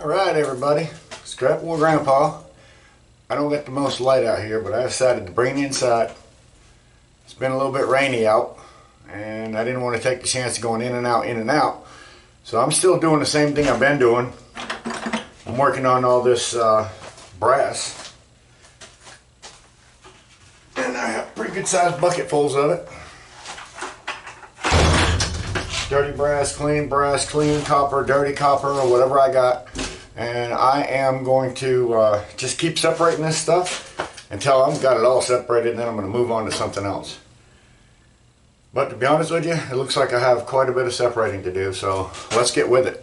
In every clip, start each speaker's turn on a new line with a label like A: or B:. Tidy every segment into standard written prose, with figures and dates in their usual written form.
A: Alright everybody, Scrap War Grandpa. I don't get the most light out here, but I decided to bring you inside. It's been a little bit rainy out, and I didn't want to take the chance of going in and out. So I'm still doing the same thing I've been doing. I'm working on all this brass. And I have pretty good sized bucketfuls of it. Dirty brass, clean copper, dirty copper, or whatever I got. And I am going to just keep separating this stuff until I've got it all separated, and then I'm going to move on to something else. But to be honest with you, it looks like I have quite a bit of separating to do, so let's get with it.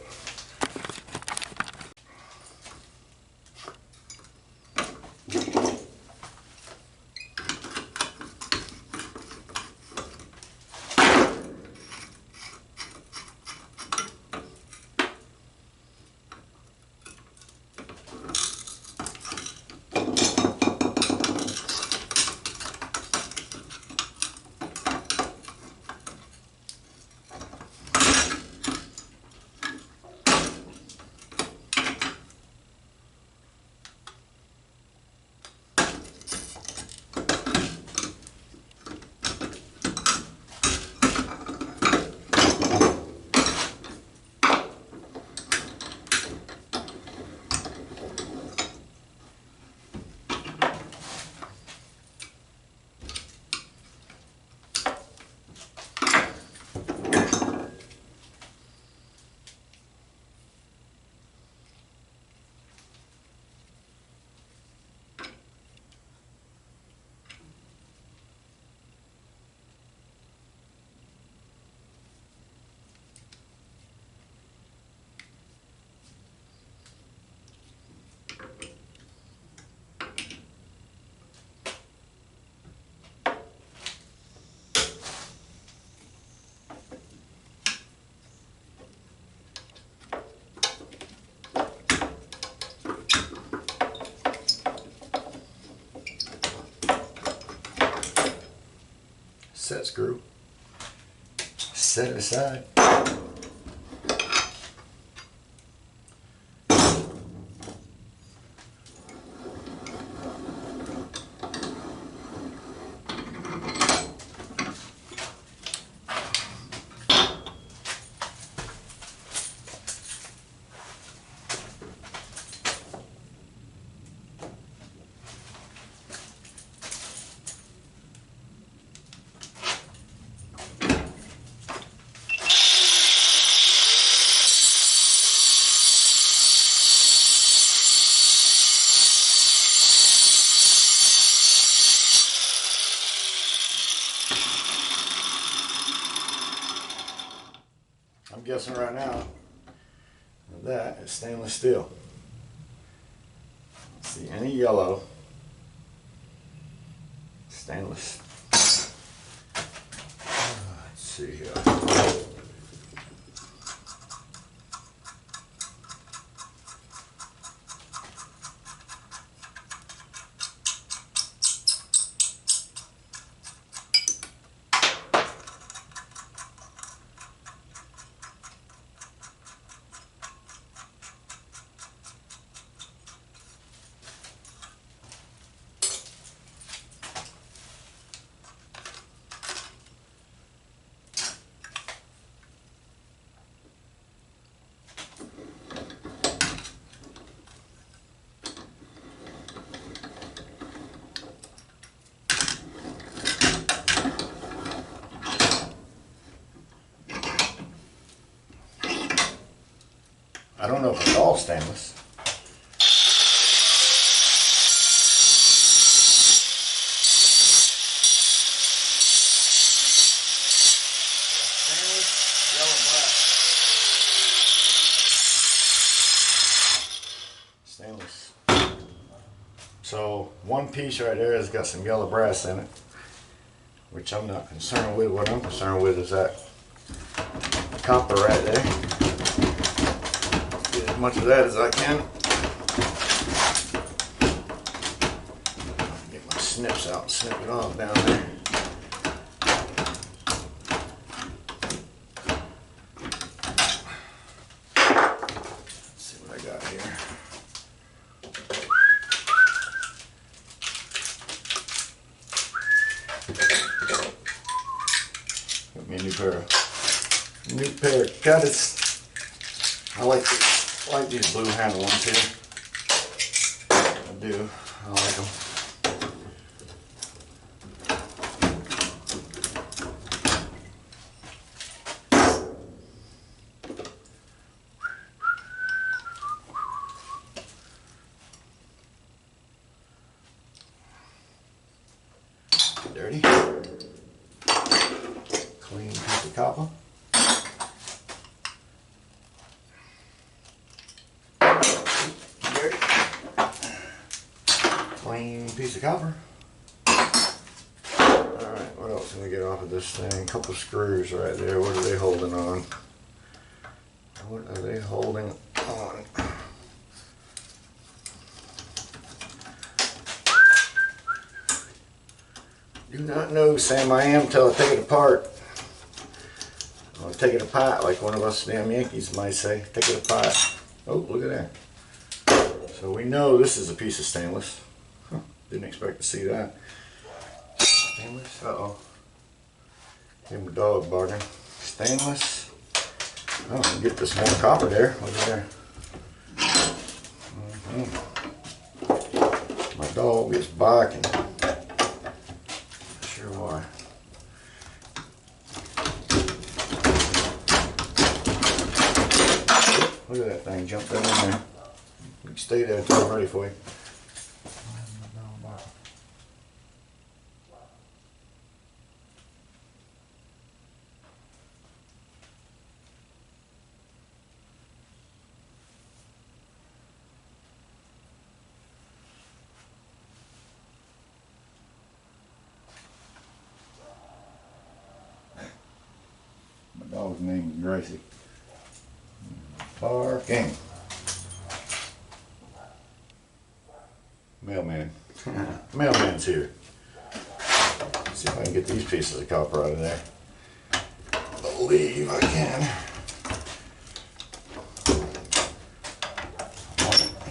A: Set screw, set it aside. I'm guessing right now that is stainless steel. Let's see, any yellow, stainless. Let's see here. I don't know if it's all stainless. Stainless, yellow, black. Stainless. So one piece right there has got some yellow brass in it, which I'm not concerned with. What I'm concerned with is that copper right there. Get as much of that as I can. Get my snips out and snip it off down there. Let's see what I got here. New pair of cutters. I like these blue handle ones here. I do. I like them. Dirty. Clean piece of copper. Dirty. Clean piece of copper. Alright, what else can we get off of this thing? A couple screws right there. What are they holding on? What are they holding on? Do not know, Sam, I am till I take it apart. I'll take it apart like one of us damn Yankees might say. Take it apart. Oh, look at that. So we know this is a piece of stainless. Huh, didn't expect to see that. Stainless? Uh-oh. Hear my dog barking. Stainless. Oh, I can get this more copper there. Look at there. My dog is barking. Why? Look at that thing, jump down in there. You can stay there until I'm ready for you. Dog's name is Gracie. Barking. Mailman. Mailman's here. Let's see if I can get these pieces of copper out of there. I believe I can.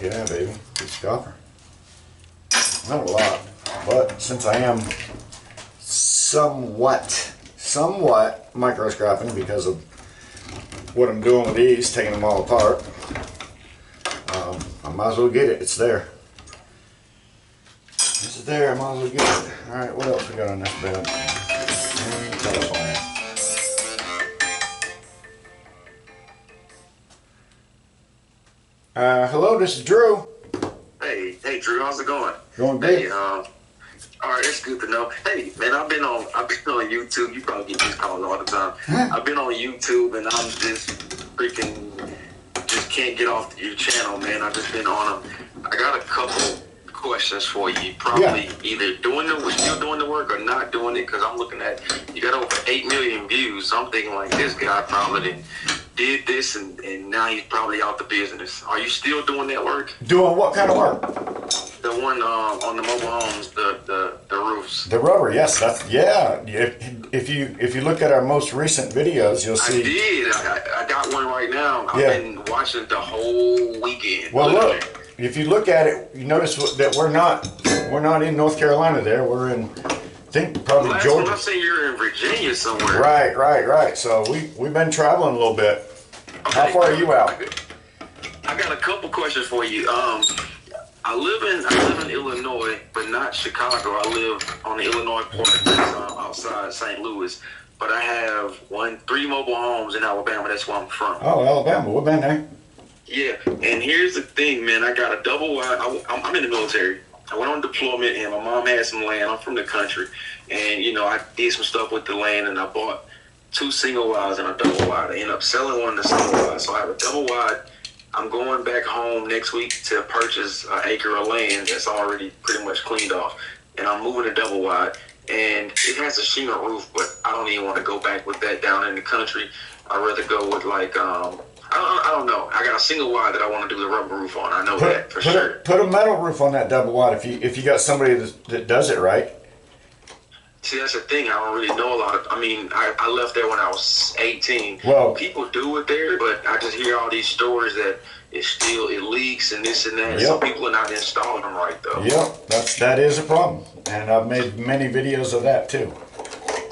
A: Yeah, baby. Piece of copper. Not a lot, but since I am somewhat microscoping because of what I'm doing with these, taking them all apart, I might as well get it. It's there. It's there. I might as well get it. Alright, what else we got on this bed? Telephone. Hello, this is Drew.
B: Hey, Drew, how's it going?
A: Going good.
B: Hey, all right, it's good to know. Hey, man, I've been on YouTube. You probably get these calls all the time. I've been on YouTube, and I'm just can't get off your channel, man. I've just been on them. I got a couple questions for you. Probably either still doing the work or not doing it, because I'm looking at, you got over 8 million views. So I'm thinking like, this guy probably did this, and now he's probably out the business. Are you still doing that work?
A: Doing what kind of work?
B: The one on the mobile homes, the roofs.
A: The rubber, yes, that's If you look at our most recent videos, you'll see.
B: I did. I got one right now. I've been watching it the whole weekend.
A: Well, look, if you look at it, you notice that we're not in North Carolina. There, we're in, I think probably Georgia.
B: I say you're in Virginia somewhere.
A: Right. So we've been traveling a little bit. Okay. How far are you out?
B: I got a couple questions for you. I live in Illinois, but not Chicago. I live on the Illinois part that's outside St. Louis. But I have 3 mobile homes in Alabama. That's where I'm from.
A: Oh, Alabama. We've been there.
B: Yeah, and here's the thing, man. I got a double wide. I'm in the military. I went on deployment, and my mom had some land. I'm from the country. And, I did some stuff with the land, and I bought 2 single wides and a double wide. I ended up selling one of the single wide. So I have a double wide. I'm going back home next week to purchase an acre of land that's already pretty much cleaned off. And I'm moving a double wide. And it has a shingle roof, but I don't even want to go back with that down in the country. I'd rather go with like, I don't know. I got a single wide that I want to do the rubber roof on. I know that for sure.
A: Put a metal roof on that double wide if you got somebody that does it right.
B: See, that's the thing. I don't really know a lot of. I left there when I was 18.
A: Well,
B: people do it there, but I just hear all these stories that it leaks and this and that.
A: Yep.
B: Some people are not installing them right though.
A: Yep, that is a problem, and I've made many videos of that too.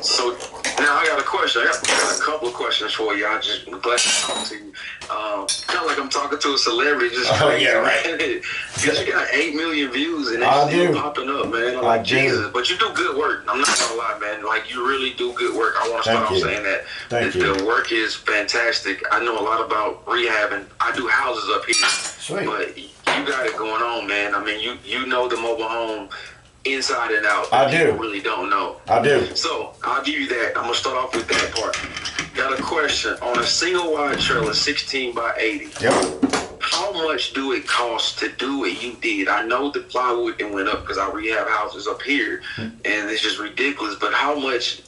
B: So Now I got a question. I got a couple of questions for you. I'm just glad to talk to you. Kind of like I'm talking to a celebrity. Just crazy,
A: yeah, right.
B: Because you got 8 million views and
A: I
B: it's still
A: do.
B: popping up, man. I'm
A: I
B: like,
A: do.
B: Jesus. But you do good work. I'm not gonna lie, man. Like, you really do good work. I want to start
A: Thank
B: off
A: you.
B: saying that.
A: Thank you.
B: The work is fantastic. I know a lot about rehabbing. I do houses up here.
A: Sweet.
B: But you got it going on, man. I mean, you know the mobile home inside and out.
A: I do.
B: People really don't know.
A: I do.
B: So I'll give you that. I'm gonna start off with that part. Got a question on a single wide trailer, 16 by 80.
A: Yep.
B: How much do it cost to do what you did? I know the plywood it went up because I rehab houses up here, and it's just ridiculous. But how much,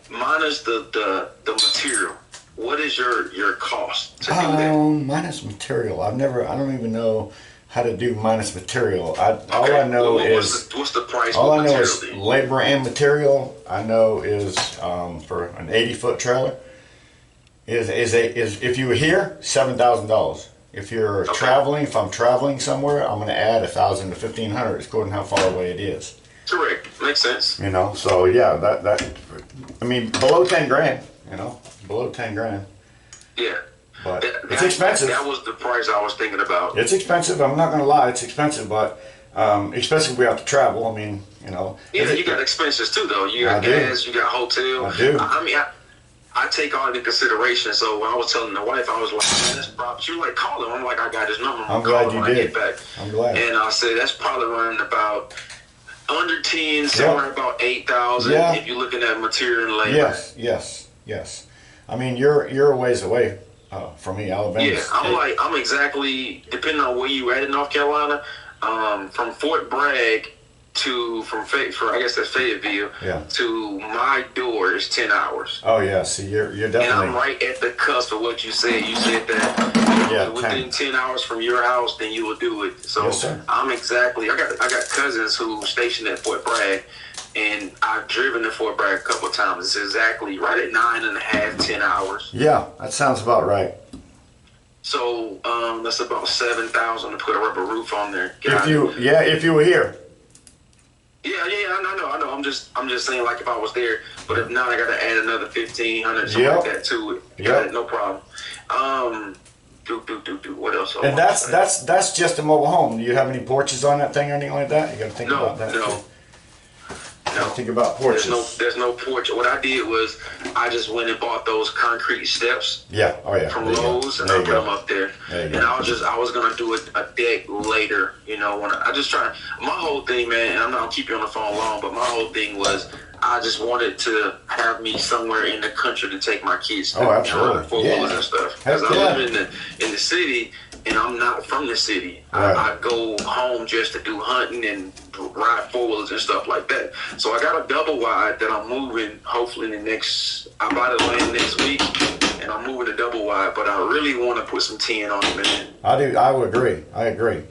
B: minus the material, what is your cost to do that?
A: Minus material. I don't even know how to do minus material. All I know
B: what's the price?
A: all I know
B: material
A: is
B: then?
A: labor and material. I know is for an 80-foot trailer is if you were here, $7,000. If you're traveling, if I'm traveling somewhere, I'm going to add $1,000 to $1,500 according to how far away it is.
B: Correct. Makes sense.
A: You know, so yeah, that I mean below 10 grand. You know, below 10 grand.
B: Yeah.
A: But it's expensive.
B: That was the price I was thinking about.
A: It's expensive. I'm not going to lie. It's expensive, but especially if we have to travel. I mean, you know.
B: Yeah, you got expenses too, though. You got gas, you got hotel.
A: I do.
B: I mean, I take all into consideration. So when I was telling the wife, I was like, man, that's probably, she was like, call him. I'm like, I got his number.
A: I'm glad you did. I'm glad.
B: And I said, that's probably running about under 10, somewhere about 8,000 if you're looking at material and labor.
A: Yes. I mean, you're a ways away from me, Alabama.
B: Yeah, I'm exactly, depending on where you at in North Carolina, from Fort Bragg I guess that's Fayetteville, to my door is 10 hours.
A: Oh yeah, see, you're definitely.
B: And I'm right at the cusp of what you said. You said that within 10 hours from your house, then you will do it. So
A: yes, sir.
B: I'm exactly. I got cousins who stationed at Fort Bragg, and I've driven to Fort Bragg a couple of times. It's exactly right at 9.5, 10 hours.
A: Yeah, that sounds about right.
B: So that's about 7,000 to put a rubber roof on there.
A: If you were here.
B: Yeah, I know. I'm just saying, like, if I was there, but if not, I got to add another 1,500, something like that to it. Got it, no problem. What else?
A: And that's just a mobile home. Do you have any porches on that thing or anything like that? You got to think about that.
B: No.
A: Think about porches.
B: There's no porch. What I did was I just went and bought those concrete steps.
A: Yeah. Oh yeah.
B: From Lowe's, and I put them up there. And I was gonna do a deck later. You know, when I just try. My whole thing, man, and I'm not gonna keep you on the phone long, but my whole thing was I just wanted to have me somewhere in the country to take my kids to.
A: Oh, absolutely.
B: Four-wheelers and stuff. Because I live in the city, and I'm not from the city.
A: Right.
B: I go home just to do hunting and ride four-wheelers and stuff like that. So I got a double wide that I'm moving, hopefully I buy the land next week, and I'm moving a double wide, but I really want to put some 10 on it, man.
A: I do. I would agree. I agree.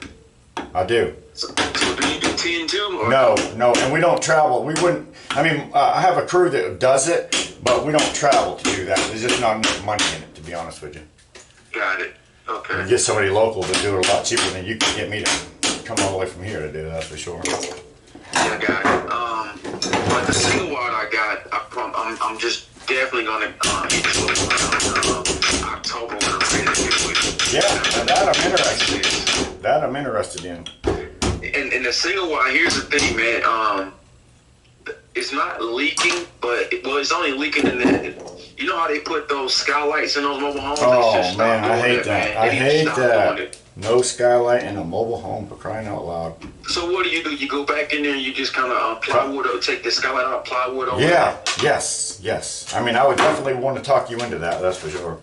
A: I do.
B: So do you do 10 too? Or?
A: No, and we don't travel. We wouldn't. I mean, I have a crew that does it, but we don't travel to do that. There's just not enough money in it, to be honest with you.
B: Got it. Okay.
A: You get somebody local to do it a lot cheaper than you can get me to come all the way from here to do it, that's for sure.
B: Yeah, I got it. But the single wide I got, I'm just definitely gonna hit this October when I'm ready to get with it.
A: Yeah, and that I'm interested. That I'm interested in.
B: And the single wide, here's the thing, man. It's not leaking, but it's only leaking in the. You know how they put those skylights in those mobile homes?
A: Oh man, I hate that. I hate that. No skylight in a mobile home, for crying out loud.
B: So what do? You go back in there and you just kind of plywood or take the skylight out, plywood over.
A: Yeah. Yes. I mean, I would definitely want to talk you into that. That's for sure.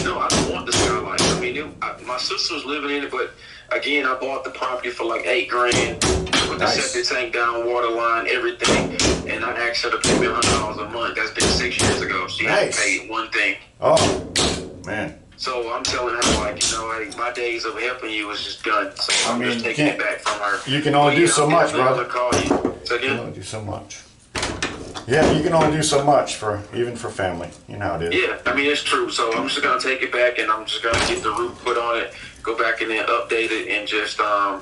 B: No, I don't want the skylight. I mean, my sister was living in it, but again, I bought the property for like $8,000. Put the septic tank down, water line, everything, and I asked her to pay me $100 a month. That's been 6 years ago. She hadn't paid one thing.
A: Oh, man.
B: So I'm telling her, like, you know, hey, my days of helping you is just done. So I'm just taking it back from her.
A: You can only do so much, brother.
B: Call you. So
A: you can only do so much. Yeah, you can only do so much even for family. You know how it is.
B: Yeah, I mean, it's true. So I'm just gonna take it back, and I'm just gonna get the roof put on it, go back and then update it, and just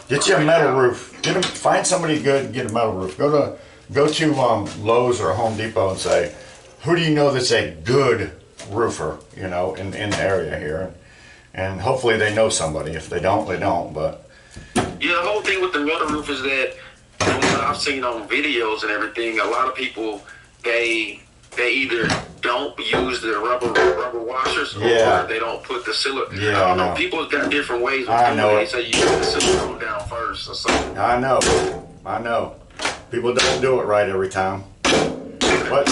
A: get you a metal roof. Find somebody good and get a metal roof. Go to Lowe's or Home Depot and say, who do you know that's a good roofer, you know, in the area here? And hopefully they know somebody. If they don't, they don't. But
B: yeah, the whole thing with the metal roof is that from what I've seen on videos and everything, a lot of people they either don't use the rubber washers, or they don't put the silicone.
A: Yeah,
B: I don't know. People's got different ways of doing it. They say you put the silicone down first or something.
A: I know. People don't do it right every time. But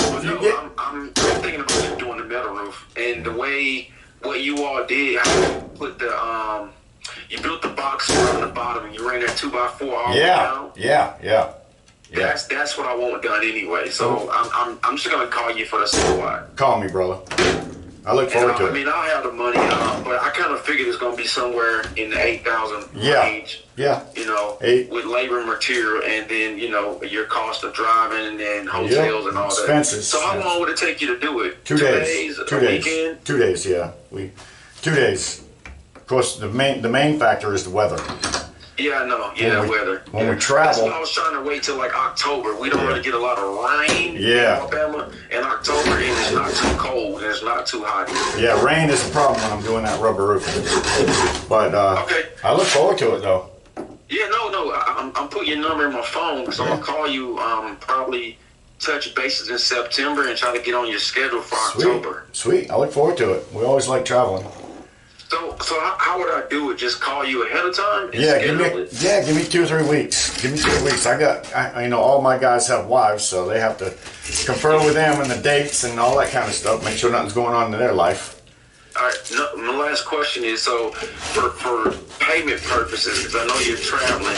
B: I'm thinking about doing the metal roof, and the way what you all did, how you put the you built the box around the bottom, and you ran that 2x4 all the way down.
A: Yeah.
B: That's what I want done anyway. So I'm just gonna call you for the supply.
A: Call me, brother. I look forward to it.
B: I mean, I'll have the money, but I kind of figured it's gonna be somewhere in the 8,000 range.
A: Yeah.
B: You know, with labor and material, and then you know your cost of driving, and then hotels and all
A: expenses.
B: that. So how long would it take you to do it?
A: 2 days.
B: 2 days. Weekend?
A: 2 days. Yeah. 2 days. Of course, the main factor is the weather.
B: Yeah, I know. Yeah, weather.
A: When we travel,
B: that's why I was trying to wait till like October. We don't really get a lot of rain in Alabama in October, and it's not too cold and it's not too hot.
A: Yeah, rain is a problem when I'm doing that rubber roofing. But I look forward to it though.
B: Yeah, no, I'm putting your number in my phone, so I'll call you probably touch bases in September and try to get on your schedule for October.
A: Sweet. I look forward to it. We always like traveling.
B: So how would I do it? Just call you ahead of time? And
A: give me 2 or 3 weeks. Give me 2 weeks. I know all my guys have wives, so they have to confer with them and the dates and all that kind of stuff. Make sure nothing's going on in their life.
B: All right. No, my last question is, so for payment purposes, because I know you're traveling,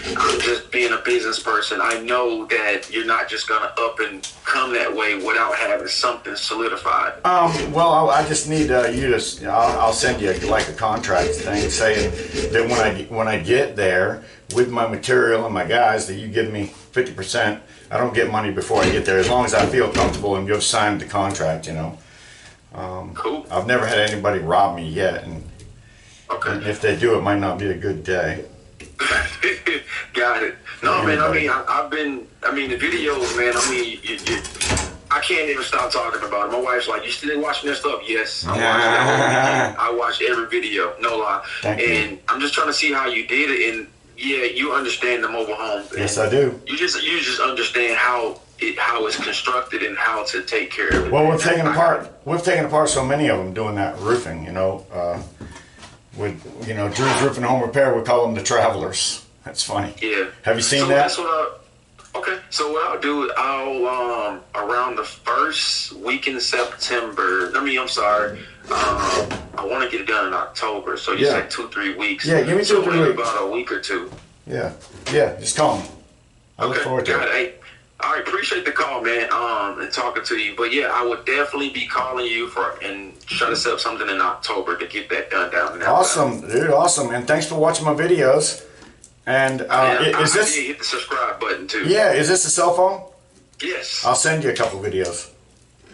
B: and I'm just being a business person, I know that you're not just going to up and come that way without having something solidified.
A: Well, I just need you to. I'll send you like a contract thing saying that when I get there with my material and my guys, that you give me 50%. I don't get money before I get there, as long as I feel comfortable and you've signed the contract, you know.
B: Cool.
A: I've never had anybody rob me yet, and if they do, it might not be a good day.
B: Got it. No, man. I mean, the videos, man. I mean, I can't even stop talking about it. My wife's like, "You still watching that stuff?" Yes, I watched that. I watched every video, no lie.
A: Thank you.
B: I'm just trying to see how you did it, and yeah, you understand the mobile home.
A: Yes, I do.
B: You just understand how it's constructed and how to take care of it.
A: Well, we've taken apart so many of them doing that roofing, you know. With Drew's Roofing Home Repair, we call them the travelers. That's funny.
B: Yeah.
A: Have you seen that?
B: So what I'll do, I'll around the first week in September. I'm sorry. I want to get it done in October. So you said 2-3 weeks.
A: Yeah, give me 2 or 3 weeks.
B: About a week or two.
A: Yeah. Just call me. I look forward to it.
B: Hey, I appreciate the call, man, and talking to you. But yeah, I would definitely be calling you and try to set up something in October to get that done down there.
A: Awesome, dude, awesome. And thanks for watching my videos. And is this?
B: Hit the subscribe button too.
A: Yeah, is this a cell phone?
B: Yes.
A: I'll send you a couple videos.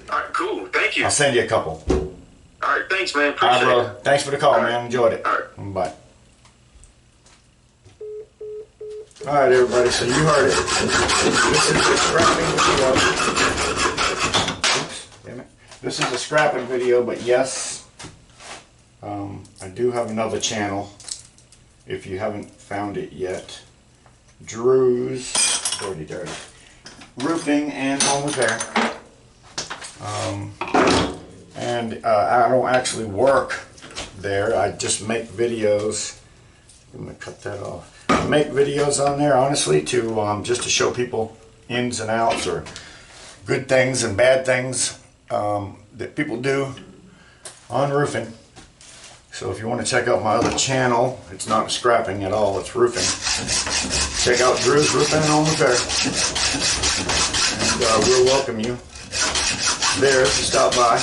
B: All right, cool. Thank you.
A: I'll send you a couple.
B: All right, thanks, man. Appreciate it.
A: Thanks for the call, man. Enjoyed it.
B: All right.
A: Bye. All right, everybody, so you heard it. This is a scrapping video. Oops, damn it. This is a scrapping video, but yes, I do have another channel, if you haven't found it yet. Drew's Dirty Roofing and Home Repair. I don't actually work there. I just make videos. I'm going to cut that off. Make videos on there, honestly, to just to show people ins and outs, or good things and bad things that people do on roofing. So if you want to check out my other channel, it's not scrapping at all, it's roofing. Check out Drew's Roofing and Home Repair, and we'll welcome you there if you stop by.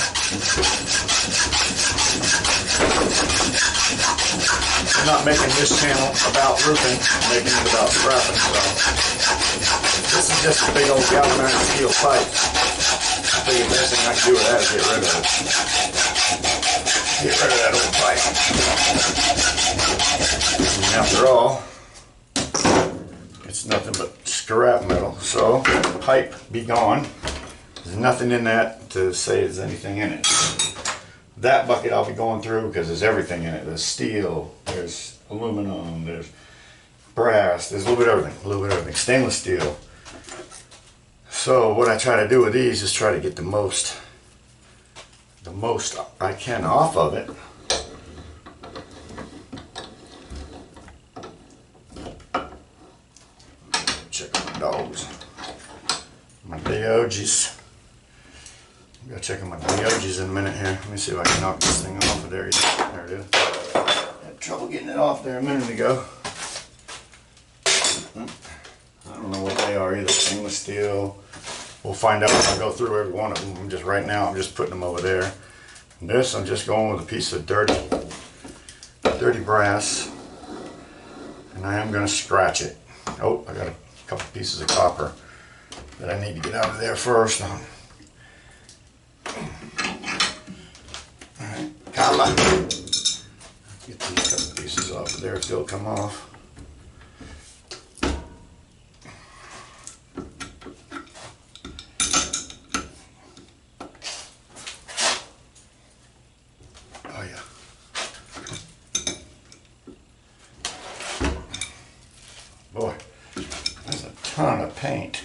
A: I'm not making this channel about roofing, I'm making it about scrapping. So this is just a big old galvanized steel pipe. I figured the best thing I can do with that is get rid of it. Get rid of that old pipe. And after all, it's nothing but scrap metal. So pipe be gone. There's nothing in that to say there's anything in it. That bucket I'll be going through because there's everything in it. There's steel, there's aluminum, there's brass, there's a little bit of everything, stainless steel. So what I try to do with these is try to get the most I can off of it. Check my dogs. My Dioges. I'm gonna check on my Dioges in a minute here. Let me see if I can knock this thing off of there. There it is. Had trouble getting it off there a minute ago. I don't know what they are either. Stainless steel. We'll find out when I go through every one of them. Right now I'm just putting them over there. And this I'm just going with a piece of dirty brass. And I am gonna scratch it. Oh, I got a couple pieces of copper that I need to get out of there first. Alright, come on. Get these couple pieces off of there if they'll come off. Oh yeah. Boy, there's a ton of paint.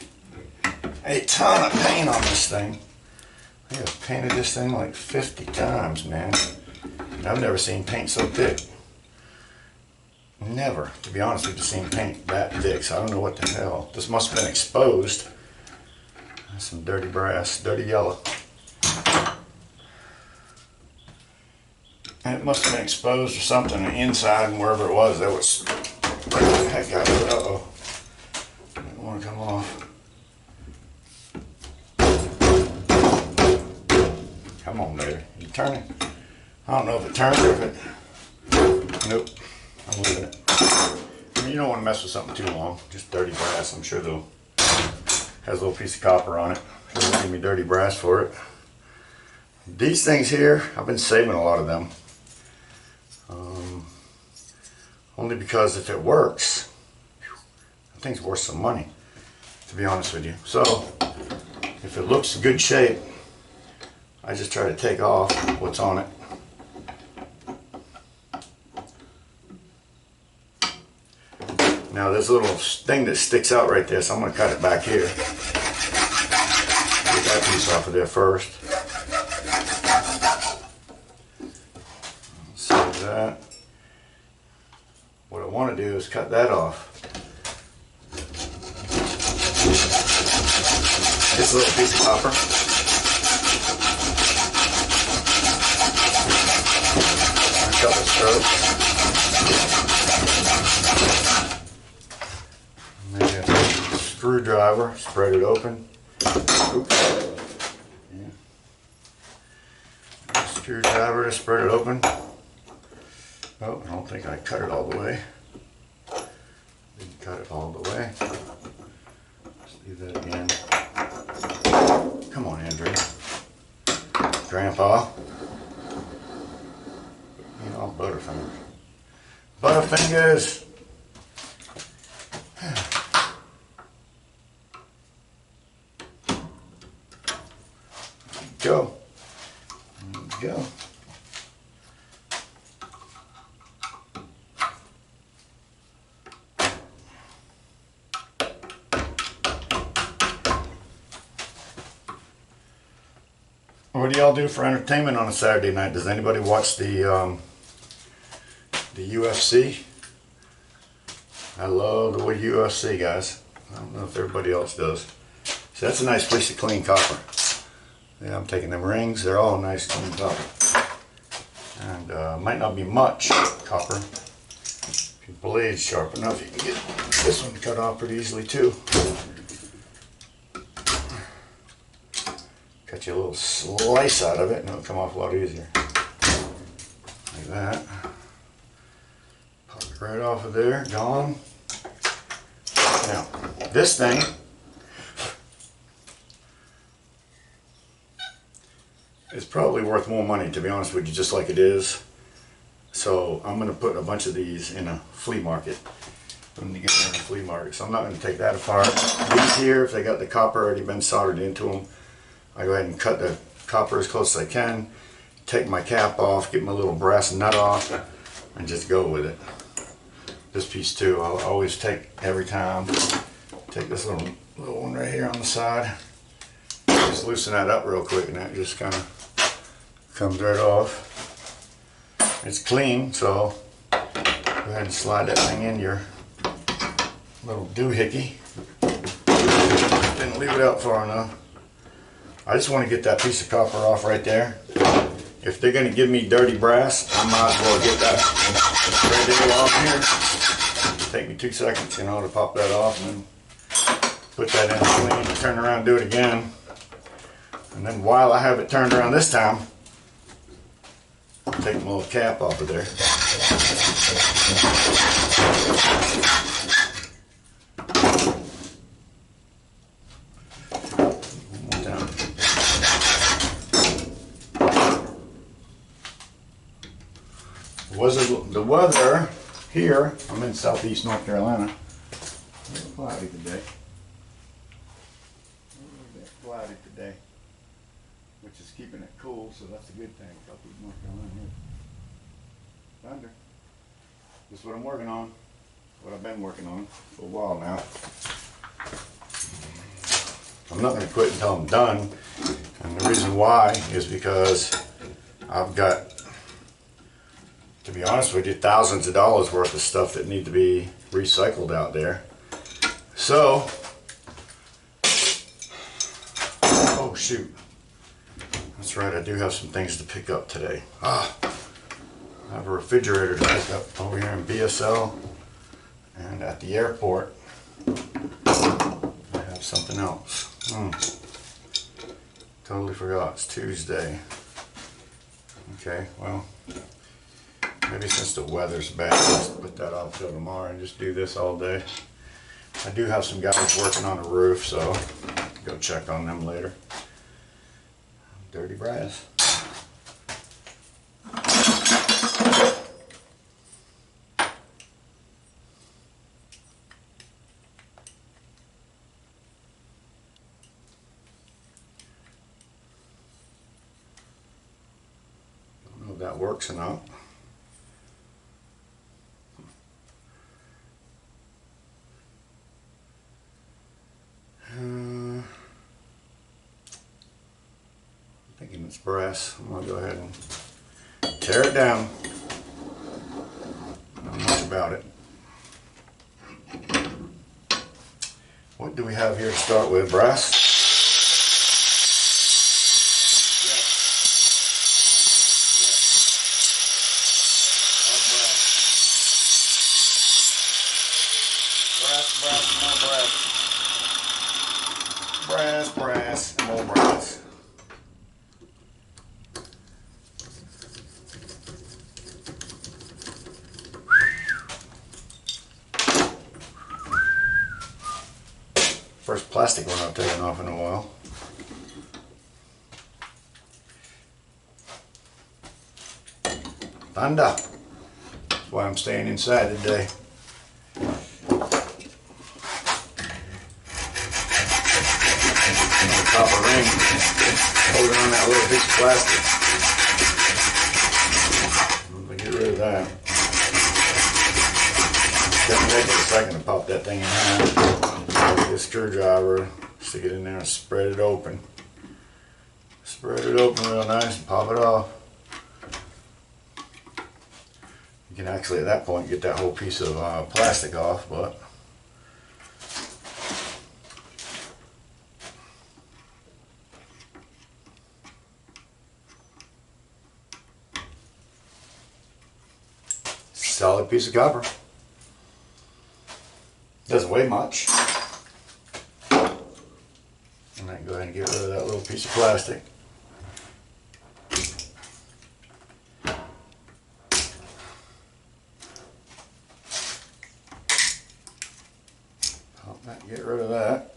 A: A ton of paint on this thing. I have painted this thing like 50 times, man. And I've never seen paint so thick. Never, to be honest with you, seen paint that thick. So I don't know what the hell. This must have been exposed. That's some dirty brass, dirty yellow. And it must have been exposed or something inside, and wherever it was, that was the heck out of it. Uh-oh. I don't want to come off. Come on, baby. You turning? I don't know if it turns or if it... Nope. I'm leaving it. I mean, you don't want to mess with something too long. Just dirty brass. I'm sure they'll... Has a little piece of copper on it. They'll give me dirty brass for it. These things here, I've been saving a lot of them. Only because if it works, that thing's worth some money, to be honest with you. So, if it looks in good shape, I just try to take off what's on it. Now this little thing that sticks out right there, so I'm going to cut it back here. Get that piece off of there first. Save that. What I want to do is cut that off. This little piece of copper. Cut the stroke. Maybe a screwdriver, spread it open. Oops. Yeah. Screwdriver to spread it open. Oh, I don't think I cut it all the way. Didn't cut it all the way. Let's leave that again. Come on, Andrew. Grandpa. You know, Butterfingers. Butterfingers! Go. There we go. What do y'all do for entertainment on a Saturday night? Does anybody watch the UFC? I love the UFC, guys. I don't know if everybody else does. See, that's a nice piece of clean copper. Yeah, I'm taking them rings. They're all nice clean copper. And might not be much copper. If your blade's sharp enough, you can get this one cut off pretty easily too. Cut you a little slice out of it and it'll come off a lot easier. Like that. Pop it right off of there, gone. Now, this thing is probably worth more money, to be honest with you, just like it is. So I'm going to put a bunch of these in a flea market. I'm going to get them in a flea market. So I'm not going to take that apart. These here, if they got the copper already been soldered into them, I go ahead and cut the copper as close as I can, take my cap off, get my little brass nut off, and just go with it. This piece too, I'll always take every time. Take this little one right here on the side. Just loosen that up real quick and that just kind of comes right off. It's clean, so go ahead and slide that thing in your little doohickey. Didn't leave it out far enough. I just want to get that piece of copper off right there. If they're going to give me dirty brass, I might as well get that right there off here. It'll take me 2 seconds, you know, to pop that off and then put that in clean, turn around, do it again. And then while I have it turned around this time, take my little cap off of there. One more time. The weather here, I'm in southeast North Carolina, a little cloudy today. A little bit cloudy today, which is keeping it cool, so that's a good thing. Southeast North Carolina here. Thunder. This is what I'm working on, what I've been working on for a while now. I'm not going to quit until I'm done, and the reason why is because I've got, to be honest with you, thousands of dollars worth of stuff that need to be recycled out there. So, oh shoot, that's right, I do have some things to pick up today. I have a refrigerator to pick up over here in BSL, and at the airport I have something else. Totally forgot, it's Tuesday. Okay, well, maybe since the weather's bad, let's put that off till tomorrow and just do this all day. I do have some guys working on the roof, so go check on them later. Dirty brass. Don't know if that works or not. Thinking it's brass. I'm going to go ahead and tear it down. Not much about it. What do we have here to start with? Brass? Yes. Yes. Brass, brass, more brass. Brass, brass, and more brass. First plastic one I've taken off in a while. Thunder. That's why I'm staying inside today. Copper ring holding on that little piece of plastic. Let me get rid of that. Take a second to pop that thing in half. Get a screwdriver, stick it in there and spread it open. Spread it open real nice and pop it off. You can actually at that point get that whole piece of plastic off, but solid piece of copper. Doesn't weigh much. And I can go ahead and get rid of that little piece of plastic. Pop that, get rid of that.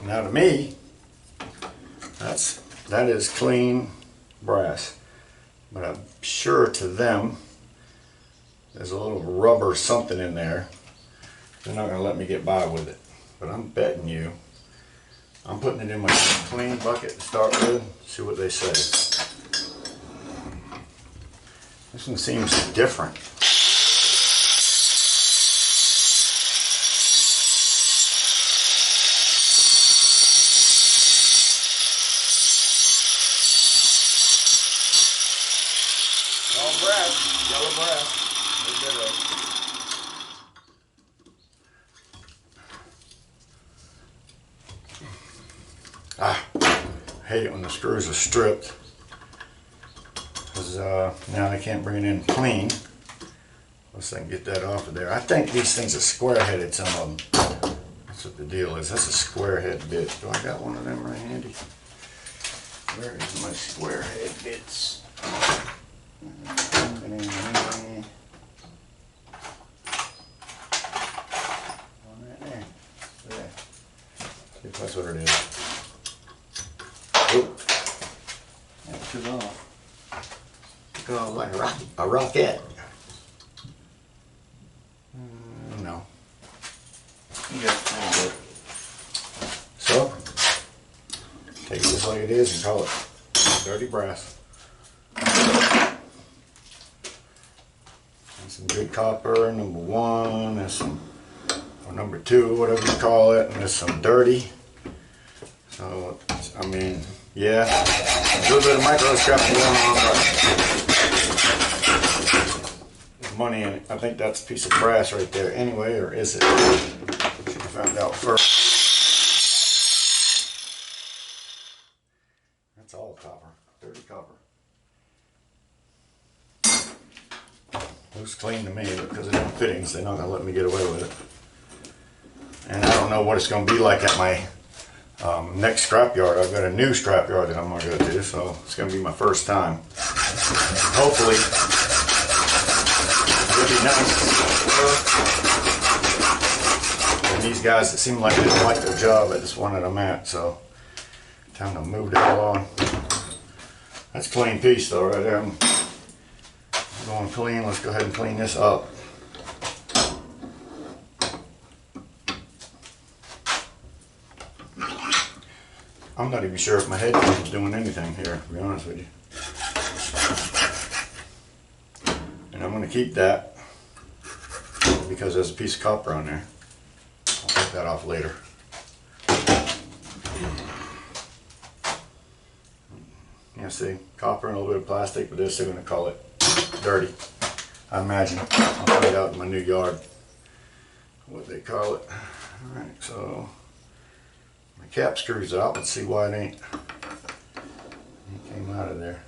A: Now to me, that is clean brass. But I'm sure to them, there's a little rubber something in there. They're not going to let me get by with it. But I'm betting you I'm putting it in my clean bucket to start with, see what they say. This one seems different. All brass, yellow brass. I hate it when the screws are stripped, because now they can't bring it in clean. Let's I can get that off of there. I think these things are square headed, some of them. That's what the deal is. That's a square head bit. Do I got one of them right handy? Where is my square head bits? One right there. There. See if that's what it is. Oh, that took off. Took off like a rocket. No. Yeah, that'll work. So, take it just like it is and call it dirty brass. And some good copper, number 1, and some, or number 2, whatever you call it, and there's some dirty. So, I mean, yeah, a little bit of micro scrapping going on, but there's money in it. I think that's a piece of brass right there anyway, or is it? Should have found out first. That's all copper, dirty copper. Looks clean to me, but because of them fittings, they're not going to let me get away with it. And I don't know what it's going to be like at my next scrapyard. I've got a new scrapyard that I'm going to go to, so it's going to be my first time. Hopefully, it'll be nice. And these guys that seem like they didn't like their job at this one that I'm at, so time to move that on. That's a clean piece though, right there. I'm going clean. Let's go ahead and clean this up. I'm not even sure if my head is doing anything here, to be honest with you. And I'm going to keep that because there's a piece of copper on there. I'll take that off later. Yeah, see, copper and a little bit of plastic, but they're still going to call it dirty, I imagine. I'll find out in my new yard what they call it. Alright, so my cap screws out. Let's see why it ain't. It came out of there.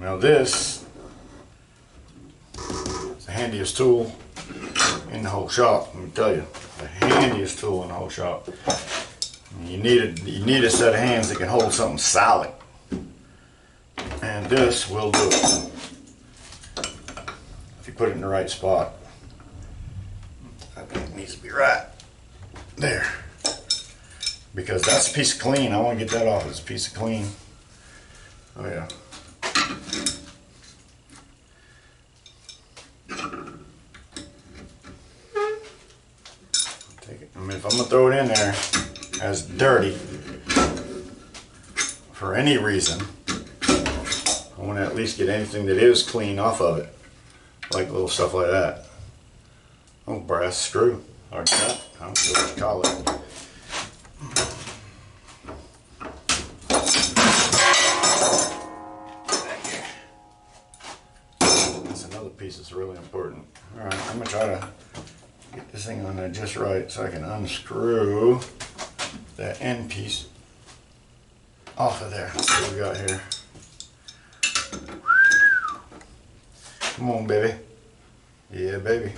A: Now this is the handiest tool in the whole shop. Let me tell you, the handiest tool in the whole shop. You need a set of hands that can hold something solid, and this will do it if you put it in the right spot. I think it needs to be right there, because that's a piece of clean. I want to get that off. It's a piece of clean. Oh yeah. I mean, if I'm gonna throw it in there as dirty for any reason, I want to at least get anything that is clean off of it, like little stuff like that. Oh, brass screw or nut, I don't know what you call it. That's another piece that's really important. All right, I'm gonna try to get this thing on there just right so I can unscrew that end piece off of there. Let's see what we got here. Come on, baby. Yeah, baby.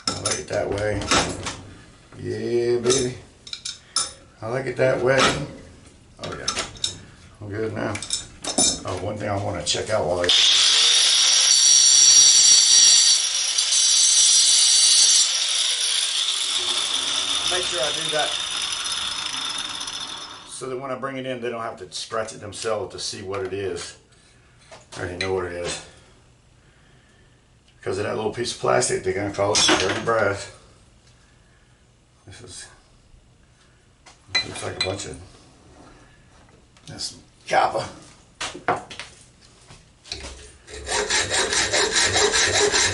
A: I like it that way. Yeah, baby. I like it that way. Oh yeah. I'm good now. Oh, one thing I want to check out while I make sure I do that so that when I bring it in, they don't have to scratch it themselves to see what it is. I already know what it is. Because of that little piece of plastic, they're going to call it dirty brass. This looks like a bunch of this copper.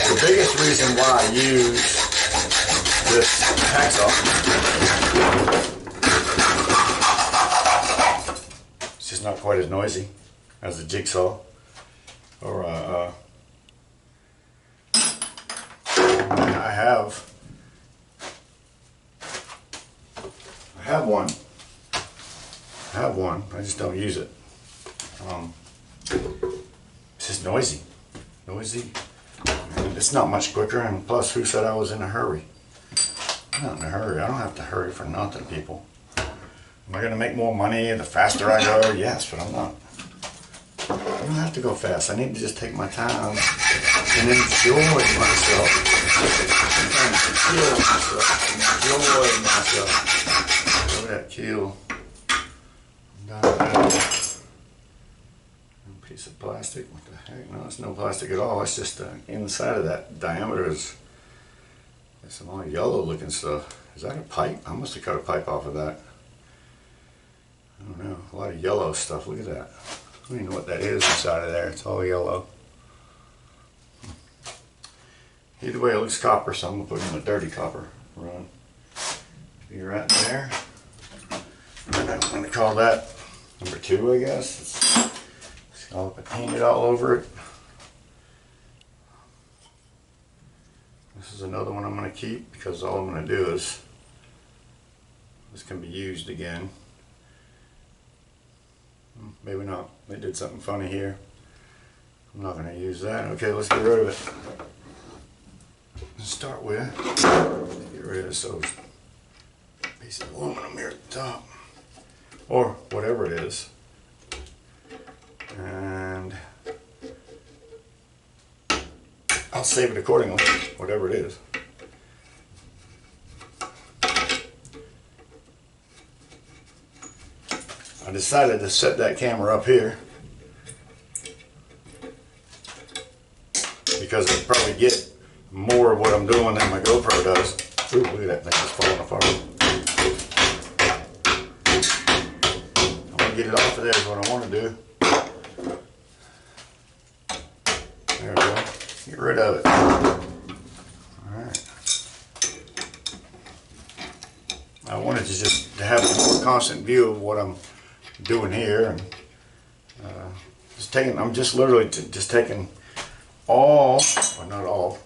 A: The biggest reason why I use this hacksaw, it's just not quite as noisy as a jigsaw or I have one. I just don't use it. It's just noisy. And it's not much quicker, and plus, who said I was in a hurry? I'm not in a hurry. I don't have to hurry for nothing, people. Am I going to make more money the faster I go? Yes, but I'm not. I don't have to go fast. I need to just take my time and enjoy myself. Sometimes kill myself. Enjoy myself. Look at that kill. Piece of plastic. What the heck? No, it's no plastic at all. It's just the inside of that diameter is some all yellow looking stuff. Is that a pipe? I must have cut a pipe off of that. I don't know. A lot of yellow stuff. Look at that. I don't even know what that is inside of there. It's all yellow. Either way, it looks copper, so I'm going to put in the dirty copper run. Be right there. And I'm going to call that number 2, I guess. I'll paint it all over it. This is another one I'm going to keep because all I'm going to do is, this can be used again. Maybe not. They did something funny here. I'm not going to use that. Okay, let's get rid of it. Let's start with, get rid of this piece of aluminum here at the top. Or whatever it is. And I'll save it accordingly, whatever it is. I decided to set that camera up here because I'll probably get more of what I'm doing than my GoPro does. Ooh, look at that thing just falling apart. I want to get it off of there is what I want to do. There we go. Get rid of it. Alright. I wanted to just to have a more constant view of what I'm doing here, and I'm just literally just taking all, or not all,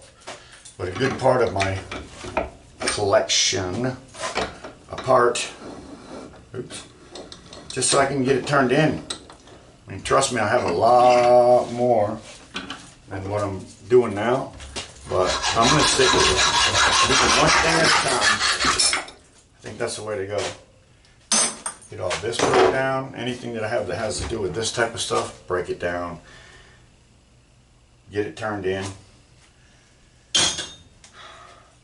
A: but a good part of my collection apart. Oops. Just so I can get it turned in. I mean, trust me, I have a lot more than what I'm doing now, but I'm going to stick with it. Doing one thing at a time. I think that's the way to go. Get all this broke down. Anything that I have that has to do with this type of stuff, break it down. Get it turned in.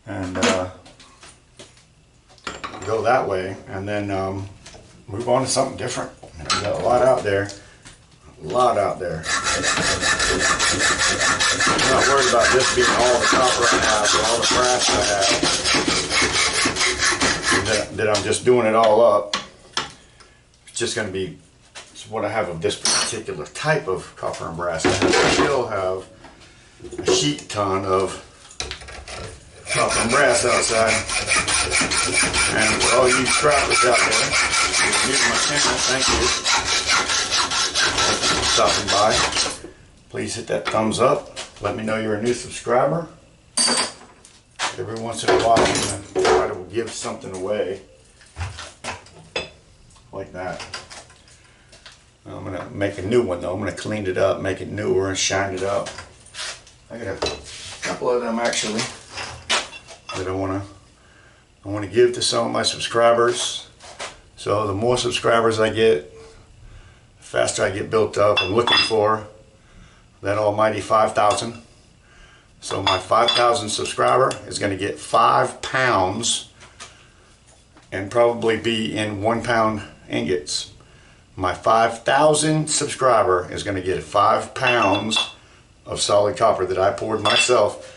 A: And go that way, and then move on to something different. I've got a lot out there. I'm not worried about this being all the copper I have or all the brass I have. That I'm just doing it all up. It's just going to be what I have of this particular type of copper and brass. I still have a sheet ton of copper and brass outside. And for all you scrappers out there, new to my channel, thank you. Stopping by. Please hit that thumbs up. Let me know you're a new subscriber. Every once in a while I'm going to try to give something away like that. I'm going to make a new one though. I'm going to clean it up, make it newer and shine it up. I got a couple of them actually that I want to give to some of my subscribers. So the more subscribers I get, the faster I get built up. I'm looking for that almighty 5,000. So my 5,000 subscriber is going to get 5 pounds and probably be in 1 pound ingots. My 5,000 subscriber is going to get 5 pounds of solid copper that I poured myself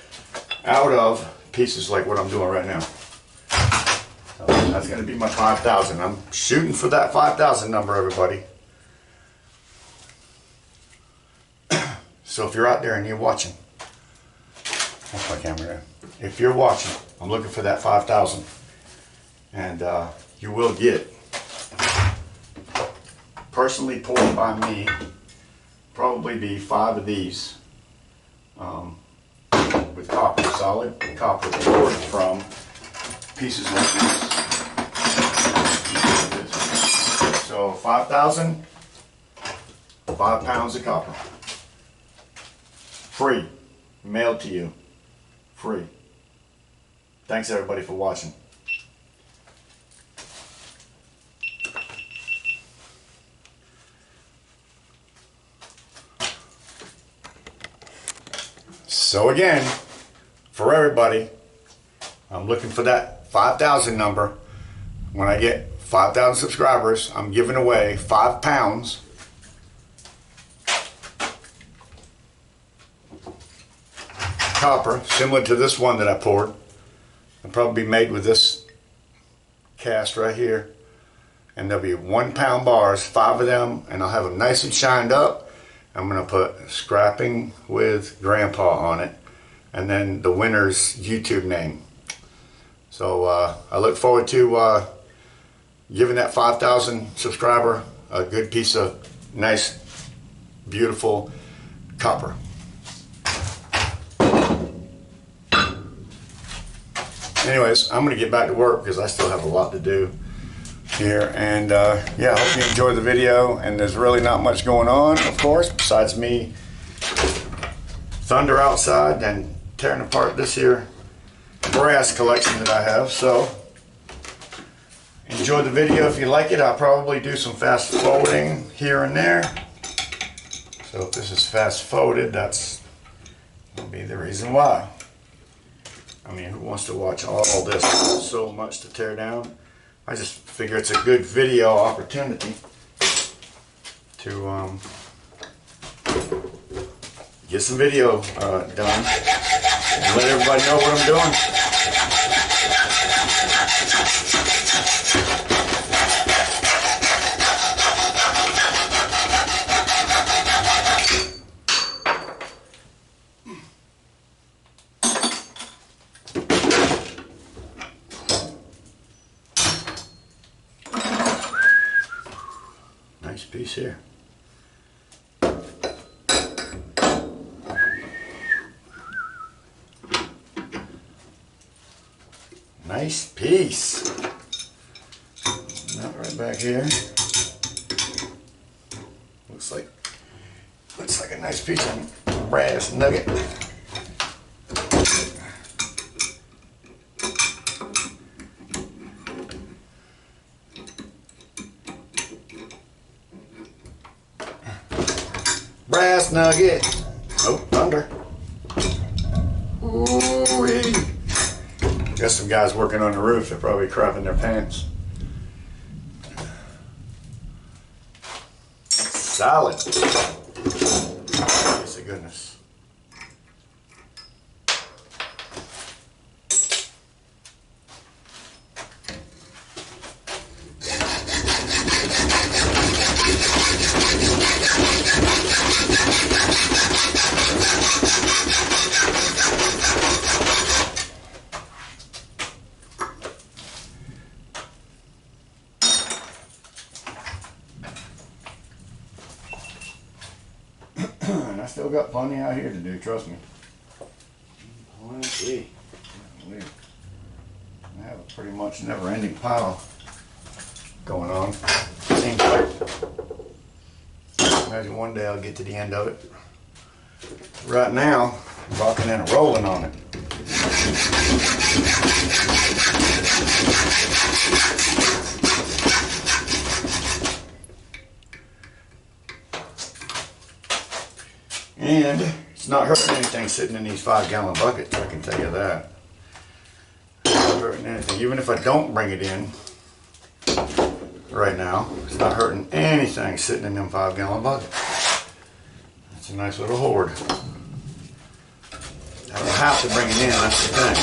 A: out of pieces like what I'm doing right now. So that's going to be my 5,000. I'm shooting for that 5,000 number, everybody. So if you're out there and you're watching, that's my camera there. If you're watching, I'm looking for that 5,000. And you will get, personally poured by me, probably be 5 of these with copper, solid copper poured from pieces like this. So 5,000, 5 pounds of copper. Free, mailed to you, free. Thanks everybody for watching. So again, for everybody, I'm looking for that 5,000 number. When I get 5,000 subscribers, I'm giving away 5 pounds copper, similar to this one that I poured. It'll probably be made with this cast right here. And there'll be 1 pound bars, 5 of them, and I'll have them nice and shined up. I'm going to put Scrapping with Grandpa on it, and then the winner's YouTube name. So I look forward to giving that 5,000 subscriber a good piece of nice, beautiful copper. Anyways, I'm going to get back to work because I still have a lot to do here, and yeah, I hope you enjoyed the video. And there's really not much going on, of course, besides me thunder outside and tearing apart this here brass collection that I have. So enjoy the video. If you like it, I'll probably do some fast forwarding here and there. So if this is fast forwarded, that's will be the reason why. I mean, who wants to watch all this? So much to tear down. I just figure it's a good video opportunity to get some video done and let everybody know what I'm doing. Nice piece here. Nice piece. Not right back here. Looks like a nice piece of brass nugget. Brass nugget. Oh, thunder. Ooh-wee. Got some guys working on the roof. They're probably crapping their pants. Solid. Piece of goodness. And I still got plenty out here to do, trust me. Plenty. I have a pretty much never-ending pile going on. Seems like. Imagine one day I'll get to the end of it. Right now, I'm rocking and rolling on it. And it's not hurting anything sitting in these 5-gallon buckets, I can tell you that. It's not hurting anything. Even if I don't bring it in, right now. It's not hurting anything sitting in them 5-gallon buckets. It's a nice little hoard. I don't have to bring it in, that's the thing.